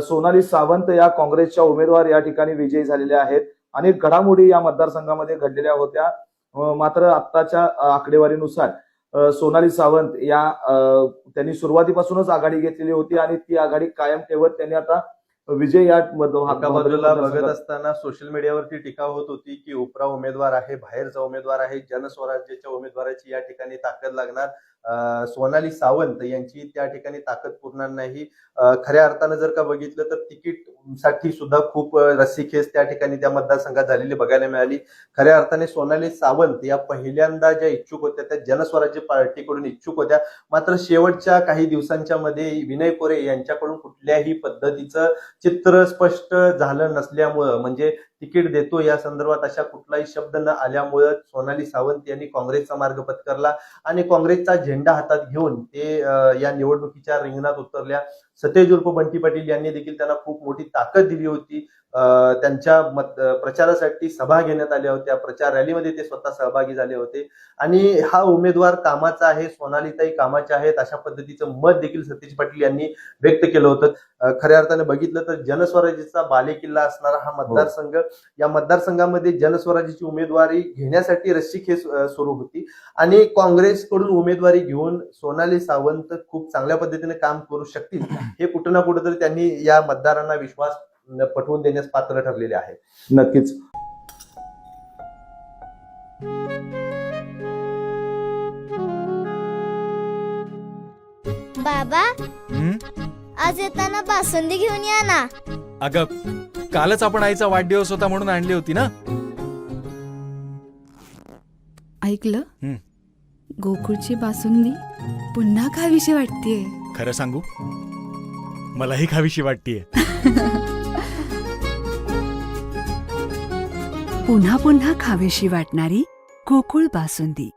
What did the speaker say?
सोनाली सावंत या काँग्रेसच्या उमेदवार या ठिकाणी विजयी झालेल्या आहेत. अनेक घडामोडी या मतदारसंघामध्ये घडलेल्या होत्या. मात्र आत्ताच्या आकडेवारीनुसार सोनाली सावंत या त्यांनी सुरुवातीपासूनच आघाडी घेतलेली होती आणि ती आघाडी कायम ठेवत त्यांनी आता विजय या एका बाजूला बघत असताना सोशल मीडियावरती टीका होत होती की उपरा उमेदवार आहे, बाहेरचा उमेदवार आहे, जनस्वराज्याच्या उमेदवाराची या ठिकाणी ताकद लागणार. सोनाली सावंत यांची त्या ठिकाणी ताकद पुरणार नाही. खऱ्या अर्थानं जर का बघितलं तर तिकीट साठी सुद्धा खूप रस्सीखेच त्या ठिकाणी त्या मतदारसंघात झालेली बघायला मिळाली. खऱ्या अर्थाने सोनाली सावंत या पहिल्यांदा ज्या इच्छुक होत्या त्या जनस्वराज्य पार्टीकडून इच्छुक होत्या. मात्र शेवटच्या काही दिवसांच्या मध्ये विनय कोरे यांच्याकडून कुठल्याही पद्धतीचं चित्र स्पष्ट झालं नसल्यामुळं, म्हणजे तिकीट देतो या संदर्भात अशा कुठलाही शब्द न आल्यामुळं सोनाली सावंत यांनी काँग्रेसचा मार्ग पत्करला आणि काँग्रेसचा झेंडा हातात घेऊन ते या निवडणुकीच्या रिंगणात उतरल्या. सतेज उर्फ बंटी पाटील यांनी देखील त्यांना खूप मोठी ताकद दिली होती. त्यांच्या प्रचारासाठी सभा घेण्यात आल्या होत्या. प्रचार रॅलीमध्ये ते स्वतः सहभागी झाले होते आणि हा उमेदवार कामाचा आहे, सोनालीताई कामाच्या आहेत अशा पद्धतीचं मत देखील सतेज पाटील यांनी व्यक्त केलं होतं. खऱ्या अर्थाने बघितलं तर जनस्वराज्याचा बालेकिल्ला असणारा हा मतदारसंघ, या मतदारसंघामध्ये जनस्वराज्याची उमेदवारी घेण्यासाठी रस्सीखेच सुरू होती आणि काँग्रेसकडून उमेदवारी घेऊन सोनाली सावंत खूप चांगल्या पद्धतीने काम करू शकतील हे कुठं ना कुठेतरी त्यांनी या मतदारांना विश्वास पटवून देण्यास पात्र ठरलेले आहे. नक्कीच. बाबा, आज येताना बासुंदी घेऊन या ना. अगं, कालच आपण आईचा वाढदिवस होता म्हणून आणली होती ना. ऐकलं, गोकुळची बासुंदी पुन्हा खावीशी वाटतेय. खरं सांगू, मलाही खावीशी वाटतेय. पुन्हा पुन्हा खावीशी वाटणारी गोकुळ बासुंदी.